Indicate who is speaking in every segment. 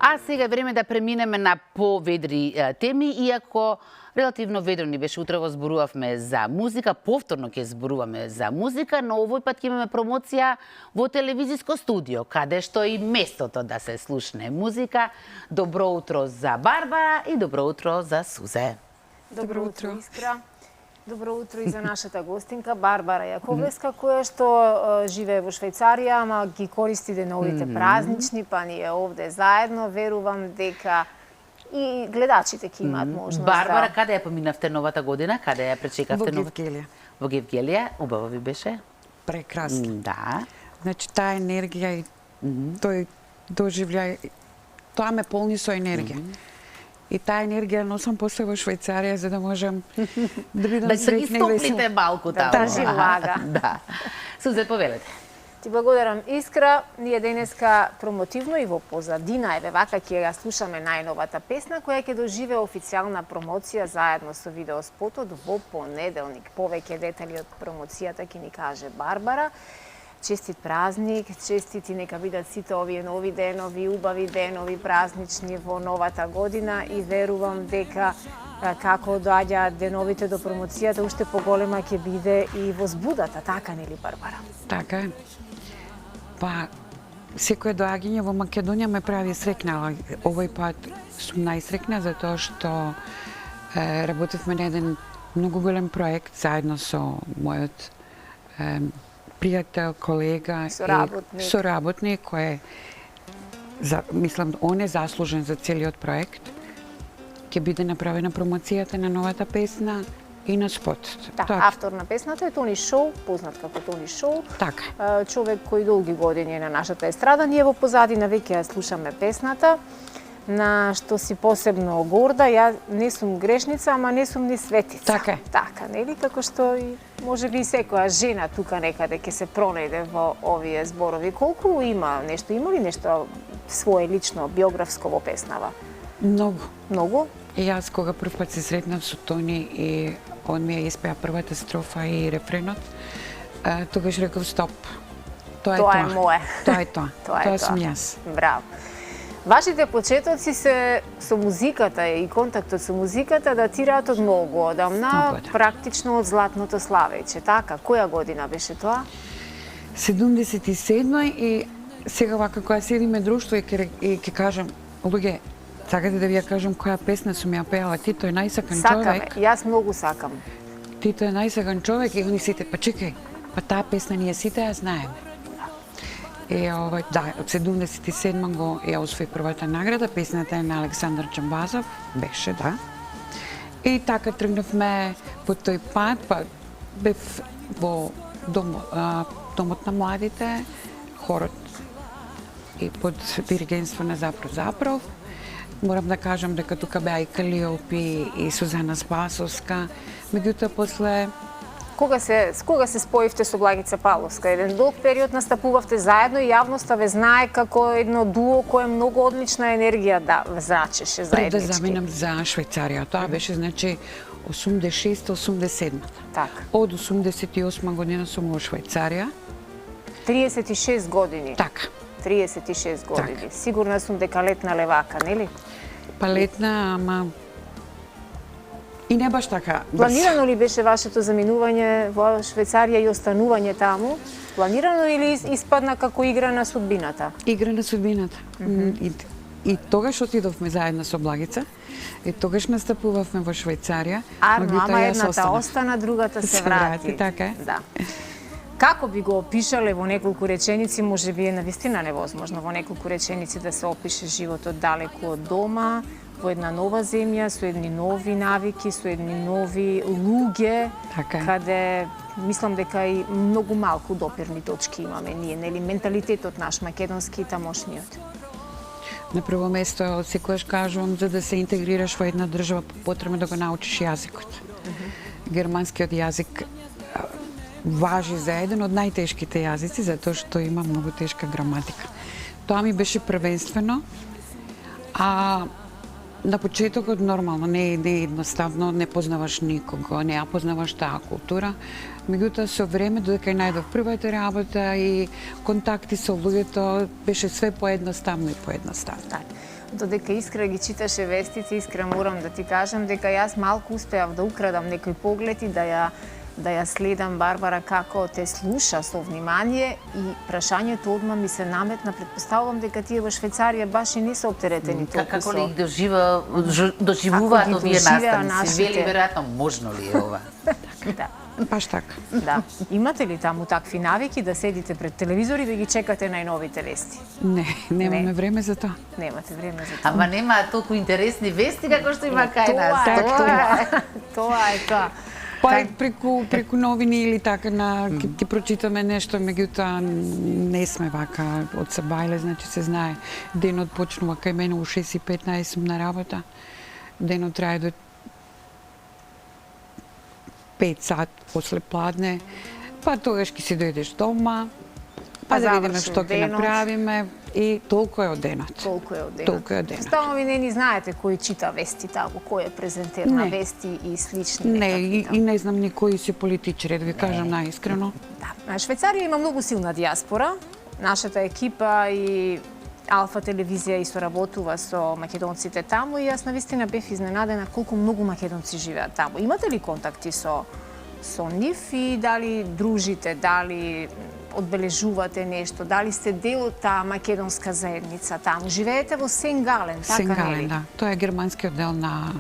Speaker 1: А сега е време да преминеме на поведри теми, иако релативно ведро ни беше утрово зборувавме за музика, повторно ќе зборуваме за музика, но овој пат ќе имаме промоција во телевизиско студио, каде што и местото да се слушне музика. Добро утро за Барбара и добро утро за Сузе.
Speaker 2: Добро утро, Искра. Добро утро и за нашата гостинка Барбара Јаковлевска, која што живее во Швајцарија, ама ги користи деновите празнични, па ние овде заедно. Верувам дека и гледачите ќе имаат можност.
Speaker 1: Барбара, каде ја поминавте новата година? Каде ја пречекавте?
Speaker 3: Во Гевгелија.
Speaker 1: Во Гевгелија? Убаво ви беше?
Speaker 3: Прекрасно.
Speaker 1: Да.
Speaker 3: Значи, таа енергија и тој доживљај, тоа ме полни со енергија. И таа енергија носам после во Швајцарија за да можам да бидам
Speaker 1: да се ги
Speaker 3: среќна и весела.
Speaker 1: стоплите малку таму.
Speaker 2: Да држи влага.
Speaker 1: Да. Сузе, повелете.
Speaker 2: Ти благодарам, Искра. Ние денеска промотивно и во позадина, еве вака ќе ја слушаме најновата песна која ќе доживее официјална промоција заедно со видеоспотот во понеделник. Повеќе детали од промоцијата ќе ни каже Барбара. Честит празник, честити нека бидат сите овие нови денови, убави денови, празнични во новата година и верувам дека како доаѓаат деновите до промоцијата, уште поголема ќе биде и возбудата, така нели Барбара?
Speaker 3: Така е. Па, секое доаѓање во Македонија ме прави среќна. Овој пат сум најсреќна затоа што работевме на еден многу голем проект заедно со мојот пријател, колега и соработник кој мислам он е заслужен за целиот проект. Ќе биде направена промоцијата на новата песна и на спотот.
Speaker 2: Да, автор на песната е Тони Шоу, познат како Тони Шоу.
Speaker 3: Така.
Speaker 2: Човек кој долги години е на нашата естрада. Ние во позадина веќе ја слушаме песната, на што си посебно горда. Ја не сум грешница, ама не сум ни светица.
Speaker 3: Така е.
Speaker 2: Така, нели? Како што и може би секоја жена тука некаде ќе се пронајде во овие зборови. Колку има ли нешто свое лично биографско во песнава?
Speaker 3: Многу.
Speaker 2: Многу?
Speaker 3: И јас кога прв пат се сретнав со Тони и он ми ја испеа првата строфа и рефренот, тогаш реков стоп. Тоа е
Speaker 2: мое.
Speaker 3: Тоа е тоа. Тоа сум јас.
Speaker 2: Браво. Вашите почетоци се со музиката и контактот со музиката датираат од многу одамна, практично од Златното славеќе, така? Која година беше тоа?
Speaker 3: 77 и сега вака кога седиме друштво и ќе кажам, луѓе, сакате да ви ја кажам која песна сум ја пеала, Тито е најсакан човек.
Speaker 2: Сакаме, јас многу сакам.
Speaker 3: Тито е најсакан човек и они сите, па чекај, па таа песна ние сите ја знаеме. И да, од 77 го ја освои првата награда, песната е на Александар Джамбазов, беше, да. И така тргнавме по тој пат, па бев во домот на младите, хорот и под диригентство на Запров. Морам да кажам дека тука беа и Калиопи и Сузана Спасовска, меѓутоа после
Speaker 2: Кога се споивте со Благица Павловска? Еден долг период настапувавте заедно и јавноста ве знае како едно дуо кое многу одлична енергија да зрачеше заеднички.
Speaker 3: Пред да заминам за Швајцарија, тоа беше значи 86-87.
Speaker 2: Така.
Speaker 3: Од 88 година сум во Швајцарија.
Speaker 2: 36 години.
Speaker 3: Така.
Speaker 2: 36 години.
Speaker 3: Так.
Speaker 2: Сигурна сум дека летна левака, нели?
Speaker 3: Па летна, ама и не баш така.
Speaker 2: Планирано ли беше вашето заминување во Швајцарија и останување таму? Планирано или испадна како игра на судбината?
Speaker 3: Игра на судбината. И тогаш отидовме заедно со Благица. И тогаш настапувавме во Швајцарија.
Speaker 2: Ама едната остана, другата се врати.
Speaker 3: Така е.
Speaker 2: Да. Како би го опишале во неколку реченици, може би е навистина невозможно во неколку реченици да се опише животот далеку од дома, во една нова земја, со едни нови навики, со едни нови луѓе, каде мислам дека и многу малку допирни точки имаме ние, нели менталитетот наш македонски и тамошниот.
Speaker 3: На прво место, секогаш кажувам, за да се интегрираш во една држава, потребно да го научиш јазикот. Германскиот јазик важи за еден од најтешките јазици, затоа што има многу тешка граматика. Тоа ми беше првенствено, а на почетокот нормално, не е едноставно, не познаваш никого, не ја познаваш таа култура. Меѓутоа со време, додека ја најдов првата работа и контакти со луѓето, беше све поедноставно и поедноставно.
Speaker 2: Додека Искра ги читаше вестици, Искра, морам да ти кажам дека јас малку успеав да украдам некој поглед и да ја следам Барбара како те слуша со внимание и прашањето одма ми се наметна. Предпоставувам дека тие во Швајцарија баш и не се оптеретени толку
Speaker 1: Како
Speaker 2: со...
Speaker 1: ли ги доживуваат
Speaker 2: Како ги
Speaker 1: овие
Speaker 2: доживеа
Speaker 1: наставници?
Speaker 2: нашите?
Speaker 1: Вели веројатно можно ли е ова?
Speaker 2: Да.
Speaker 3: Баш така.
Speaker 2: Да. Имате ли таму такви навики да седите пред телевизор и да ги чекате најновите вести?
Speaker 3: Не, немаме
Speaker 2: Не.
Speaker 3: време за тоа.
Speaker 2: Немате време за тоа.
Speaker 1: Ама нема толку интересни вести како што има кај нас.
Speaker 2: Тоа е тоа.
Speaker 3: Па преку новини или така ќе прочитаме нешто, меѓутоа не сме вака од Сабајле, значи се знае. Денот почнува кај мене у 6:15 сум на работа. Денот трае до 5 сат после пладне. Па тогаш ќе си дојдеш дома, па да видиме
Speaker 2: завршил
Speaker 3: што ќе
Speaker 2: денот.
Speaker 3: направиме и толку е од денот.
Speaker 2: Толку е од денот.
Speaker 3: Толку е од денот.
Speaker 2: Ставно ви не ни знаете кој чита вести таму, кој е презентер на
Speaker 3: Не.
Speaker 2: вести и слични
Speaker 3: Не,
Speaker 2: некакви
Speaker 3: и не знам ни кои се политичари, да ви кажам најискрено.
Speaker 2: Да. Швајцарија има многу силна дијаспора. Нашата екипа и Алфа телевизија и соработува со македонците таму и јас навистина бев изненадена колку многу македонци живеат таму. Имате ли контакти со нив и дали дружите, дали одбележувате нешто, дали сте дел од таа македонска заедница таму? Живеете во Сен-Гален, така
Speaker 3: Сен-Гален,
Speaker 2: нели?
Speaker 3: да. Тоа е германскиот дел на...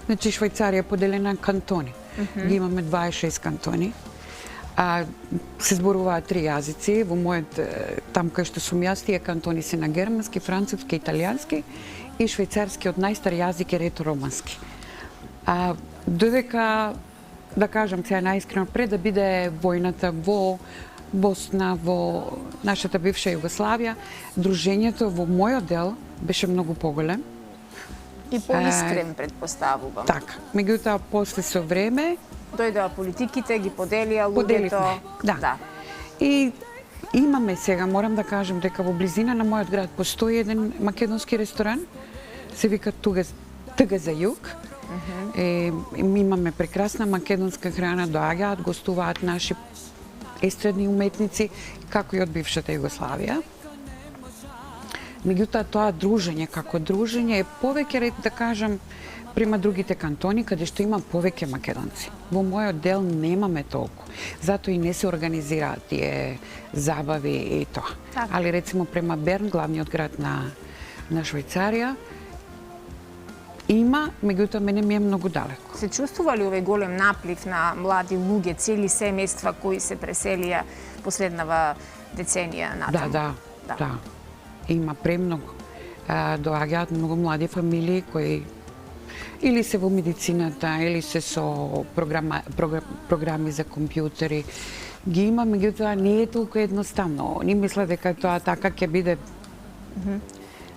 Speaker 3: Значи, Швајцарија е поделена на кантони. Ги имаме 26 кантони. Се зборуваат 3 јазици. Во мојот, там кај што сум јас, тие кантони се на германски, француски, италијански и швајцарскиот најстар јазик е реторомански. Додека, да кажам сега најискрено, пред да биде војната во Босна, во нашата бивша Југославија, дружењето во мојот дел беше многу поголем.
Speaker 2: И поискрен, предпоставувам.
Speaker 3: Така. Меѓутоа, после со време,
Speaker 2: Дојдоа политиките, ги поделија луѓето.
Speaker 3: поделивме. Да. И имаме сега, морам да кажам, дека во близина на мојот град постои еден македонски ресторан, се вика Тга за југ. Имаме прекрасна македонска храна, доаѓаат, гостуваат наши естрадни уметници, како и од бившата Југославија. Меѓутоа, тоа дружење, како дружење, е повеќе, да кажам, према другите кантони, каде што има повеќе македонци. Во мојот дел немаме толку. Затоа и не се организираат тие забави и тоа.
Speaker 2: Така.
Speaker 3: Али, рецимо, према Берн, главниот град на Швајцарија, има, меѓутоа, мене ми е многу далеко.
Speaker 2: Се чувствува ли овој голем наплив на млади луѓе, цели семејства кои се преселија последнава деценија натаму?
Speaker 3: Да. Има премногу. Доаѓаат многу млади фамилии кои или се во медицината, или се со програми за компјутери. Ги има, меѓутоа не е толку едноставно. Не мисля дека тоа така ќе биде.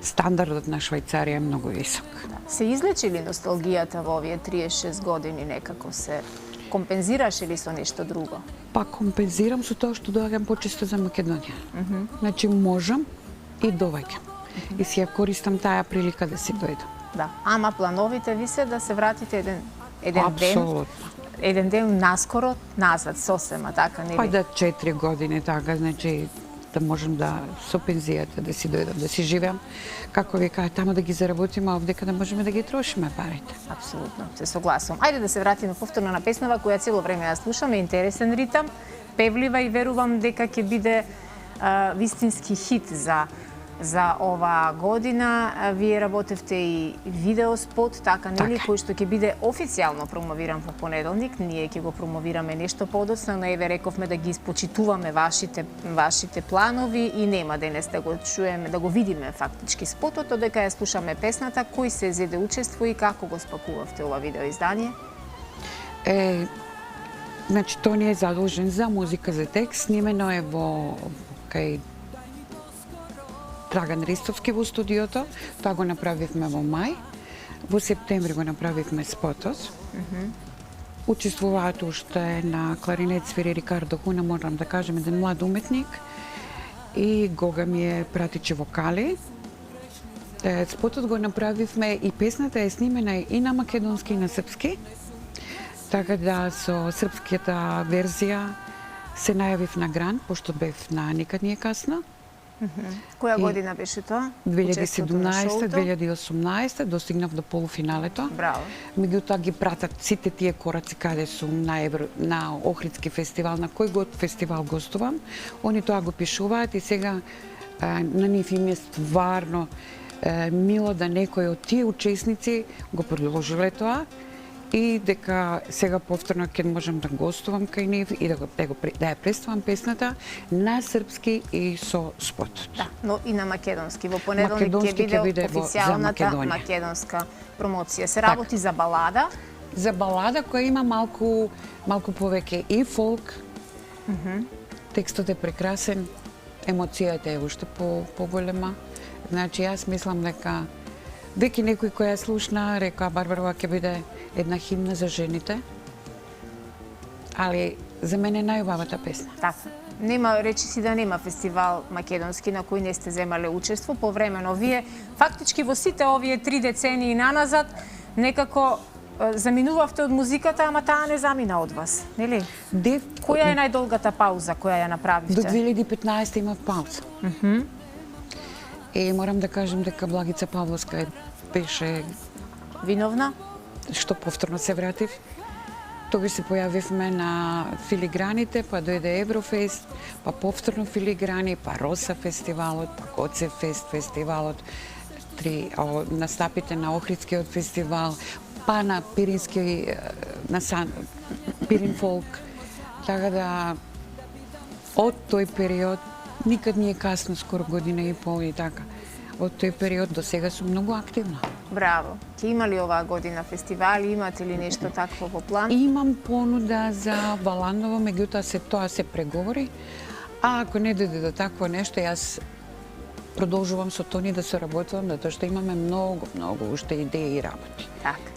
Speaker 3: Стандардот на Швајцарија е многу висок.
Speaker 2: Се излечи ли носталгијата во овие 36 години некако се компензираше ли со нешто друго?
Speaker 3: Па компензирам со тоа што доаѓам почесто за Македонија. Значи можам и доаѓам. И си ја користам таа прилика да си дојдам.
Speaker 2: Да. Ама плановите ви се да се вратите еден
Speaker 3: Апсолутно.
Speaker 2: еден ден наскоро назад сосема, така нели?
Speaker 3: Па да 4 години така, значи да можам да со пензијата да си дојдам, да си живеам, како ви кажа, таму да ги заработиме, а овдека да можеме да ги трошиме парите.
Speaker 2: Апсолутно, се согласувам. Ајде да се вратиме повторно на песнава која цело време ја слушаме, интересен ритам, певлива и верувам дека ќе биде вистински хит за оваа година. Вие работевте и видеоспот, така нели, кој што ќе биде официјално промовиран во понеделник. Ние ќе го промовираме нешто подоцна, но еве рековме да ги испочитуваме вашите планови и нема денес да го чуеме, да го видиме фактички спотот, додека ја слушаме песната. Кој се зеде учество и како го спакувавте ова видеоиздание?
Speaker 3: Значи, Тони е задолжен за музика, за текст, снимено е во кај Драган Ристовски во студиото. Тоа го направивме во мај. Во септември го направивме спотот. Учествуваат уште на кларинет свири Рикардо Хуна, морам да кажем, еден млад уметник. И Гога ми е пратиче вокали. Спотот го направивме и песната е снимена и на македонски и на српски. Така да со српската верзија се најавив на Гран, пошто бев на Никад не е касно.
Speaker 2: Која година беше тоа?
Speaker 3: 2017, 2018 достигнав до полуфиналето.
Speaker 2: Браво.
Speaker 3: Меѓутоа ги пратат сите тие кораци каде сум на Охридски фестивал, на кој год фестивал гостувам. Они тоа го пишуваат и сега на нив им е стварно мило да некој од тие учесници го продолжиле тоа и дека сега повторно ќе можам да гостувам кај нив и да ја представам песната на српски и со спотот.
Speaker 2: Да, но и на македонски. Во понеделник ќе биде официјалната македонска промоција. Се работи за балада?
Speaker 3: За балада која има малку повеќе и фолк. Текстот е прекрасен, емоцијата е уште поголема. Значи, јас мислам дека веќе некој кој ја слушна река Барбарова ќе биде една химна за жените, али за мене е најубавата песна.
Speaker 2: Така. Нема, речи си да нема фестивал македонски на кој не сте земале учество повремено. Вие фактички во сите овие 3 децении наназад некако заминувавте од музиката, ама таа не замина од вас, нели? Која е најдолгата пауза која ја направивте?
Speaker 3: До 2015 имав пауза. И морам да кажем дека Благица Павловска беше
Speaker 2: виновна
Speaker 3: што повторно се вратив. Тогаш се појавивме на филиграните, па дојде Еврофест, па повторно филиграни, па Роса фестивалот, па Коцев фест фестивалот, настапите на Охридскиот фестивал, па на Пирински, на Пирин фолк. Така да од тој период никад не е касно, скоро година и пол и така. Од тој период до сега сум многу активна.
Speaker 2: Браво. Ќе има ли оваа година фестивали? Имате ли нешто такво во план?
Speaker 3: Имам понуда за Баланово, меѓутоа тоа се преговори. А ако не дојде до такво нешто, јас продолжувам со Тони да се работувам, затоа што имаме многу уште идеи и работи.
Speaker 2: Така.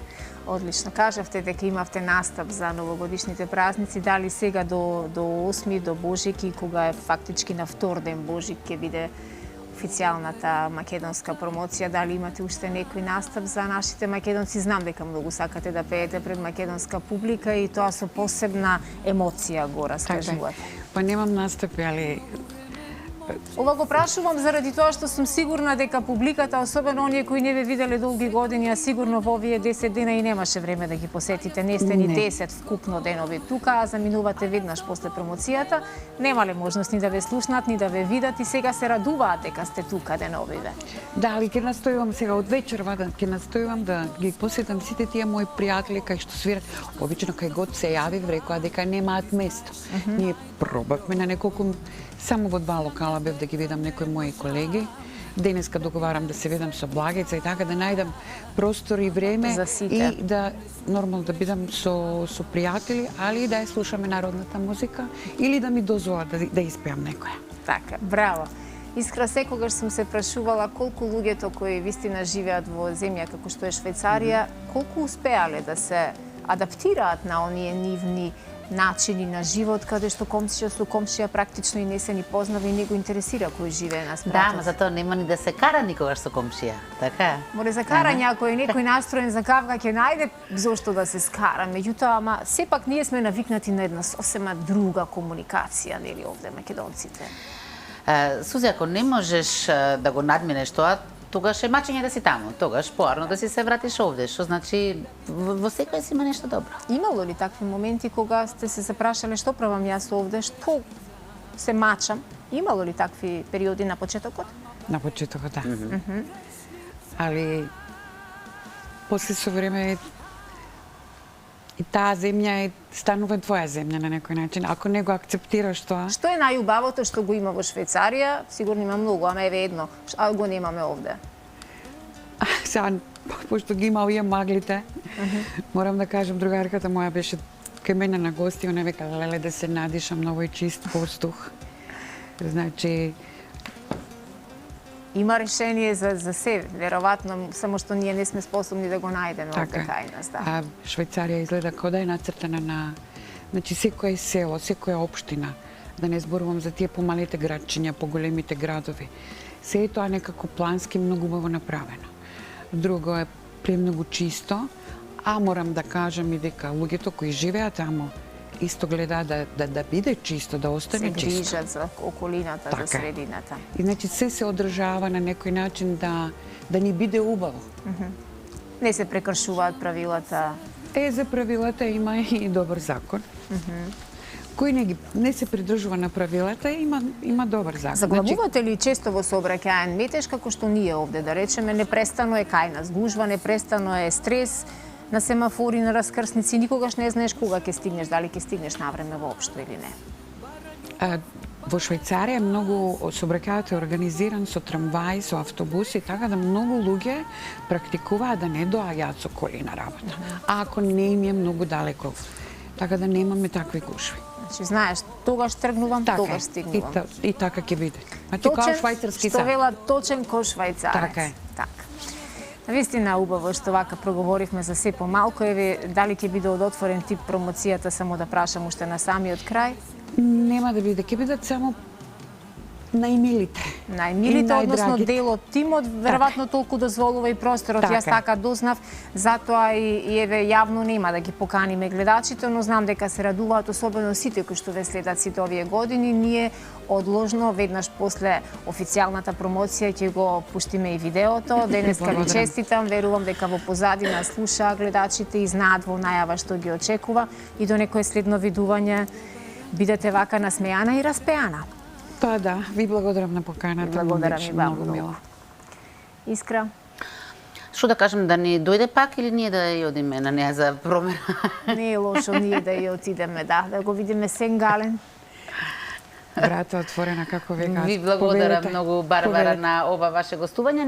Speaker 2: Одлично. Кажавте дека имавте настап за новогодишните празници. Дали сега до 8, до Божик и кога е фактички на втор ден Божик ќе биде официјалната македонска промоција, дали имате уште некој настап за нашите македонци? Знам дека многу сакате да пеете пред македонска публика и тоа со посебна емоција го раскажувате.
Speaker 3: Па немам настапи, али
Speaker 2: ова го прашувам заради тоа што сум сигурна дека публиката, особено оние кои не ве виделе долги години, а сигурно во овие 10 дена и немаше време да ги посетите, не сте ни 10 вкупно денови тука, а заминувате веднаш после промоцијата, немале можност ни да ве слушнат, ни да ве видат и сега се радуваат дека сте тука деновиве.
Speaker 3: Да, али ќе настојувам сега од вечерва, ќе настојувам да ги посетам сите тие мои пријатели кај што свират. Обично кај год се јавив, рекоа дека немаат место. Ние пробавме на неколку, само во 2 локала бев да ги видам некои мои колеги. Денеска договарам да се видам со Благица и така да најдам простор и време и да нормално да бидам со пријатели, али и да ја слушаме народната музика или да ми дозволат да испеам некоја.
Speaker 2: Така, браво. Искра, секогаш сум се прашувала колку луѓето кои вистина живеат во земја како што е Швајцарија, колку успеале да се адаптираат на оние нивни начини на живот, каде што комшија со комшија практично и не се ни познава и не го интересира кој живее на спратот.
Speaker 1: Да, ама затоа нема ни да се кара никогаш со комшија, така?
Speaker 2: Море за карање, ако е некој настроен за кавга, ќе најде зошто да се скара. Меѓутоа, ама сепак ние сме навикнати на една сосема друга комуникација, нели овде македонците.
Speaker 1: Сузи, ако не можеш да го надминеш тоа, тогаш е мачење да си таму, тогаш поарно да си се вратиш овде, што значи во секој си има нешто добро.
Speaker 2: Имало ли такви моменти кога сте се запрашале што правам јас овде, што се мачам? Имало ли такви периоди на почетокот?
Speaker 3: На почетокот, да. Али после со време и таа земја станува твоја земја на некој начин, ако не го акцептираш тоа.
Speaker 2: Што е најубавото што го има во Швајцарија? Сигурно има многу, ама еве едно, а го немаме овде.
Speaker 3: Сега, пошто ги има овие маглите, морам да кажам, другарката моја беше кај мене на гости, она века, леле да се надишам на овој чист воздух. Значи,
Speaker 2: има решение за се, веројатно, само што ние не сме способни да го најдеме овде кај нас, да.
Speaker 3: А Швајцарија изгледа како да е нацртана на, значи секој село, секоја општина, да не зборувам за тие помалите градчиња, поголемите градови. Се е тоа некако плански многу убаво направено. Друго е премногу чисто, а морам да кажам и дека луѓето кои живеат таму исто гледа да биде чисто, да
Speaker 2: Се
Speaker 3: остане чисто.
Speaker 2: грижат за околината,
Speaker 3: Така
Speaker 2: за
Speaker 3: е.
Speaker 2: средината.
Speaker 3: И значи се одржава на некој начин да ни биде убаво.
Speaker 2: Не се прекршуваат правилата.
Speaker 3: За правилата има и добар закон. Кој не се придржува на правилата, има добар закон.
Speaker 2: Заглавувате ли често во сообраќаен метеж, како што ние овде, да речеме, непрестано е кај нас гужва, непрестано е стрес на семафори, на раскрсници, никогаш не знаеш кога ќе стигнеш, дали ќе стигнеш на време воопшто или не.
Speaker 3: Во Швајцарија многу сообраќајот е организиран со трамваи, со автобуси, така да многу луѓе практикуваат да не доаѓаат со коли на работа. А ако не им е многу далеко, така да немаме такви гушви.
Speaker 2: Значи, знаеш, тогаш тргнувам,
Speaker 3: Така
Speaker 2: тогаш
Speaker 3: е.
Speaker 2: стигнувам.
Speaker 3: И така ќе биде. Значи, као швајцарски
Speaker 2: што
Speaker 3: сад.
Speaker 2: вела точен ко швајцарец.
Speaker 3: Така е.
Speaker 2: Така. Навистина убаво што вака проговоривме за се помалку. Еве, дали ќе биде од отворен тип промоцијата, само да прашам уште на самиот крај?
Speaker 3: Нема да биде, ќе бидат само најмилите.
Speaker 2: Најмилите,
Speaker 3: И
Speaker 2: односно
Speaker 3: најдрагите.
Speaker 2: дел од тимот, веројатно толку дозволува и просторот.
Speaker 3: Така
Speaker 2: Јас
Speaker 3: е.
Speaker 2: така дознав, затоа и еве јавно нема да ги поканиме гледачите, но знам дека се радуваат особено сите кои што ве следат сите овие години. Ние одложно веднаш после официјалната промоција ќе го пуштиме и видеото. Денеска ви
Speaker 3: Благодарам.
Speaker 2: честитам, верувам дека во позадина слушаа гледачите и знаат во најава што ги очекува и до некое следно видување бидете вака насмејана и распеана.
Speaker 3: Па да, ви благодарам на поканата.
Speaker 2: Благодарам и вам
Speaker 3: многу мило.
Speaker 2: Искра?
Speaker 1: Што да кажем, да ни дојде пак или ние да ја одиме на неа за промена?
Speaker 2: Не е лошо ние да ја отидеме, да го видиме Сенгален.
Speaker 3: Врата отворена, како ве кажа.
Speaker 1: Ви благодарам
Speaker 3: Повелете.
Speaker 1: многу, Барбара,
Speaker 3: Повелете.
Speaker 1: на ова ваше гостување.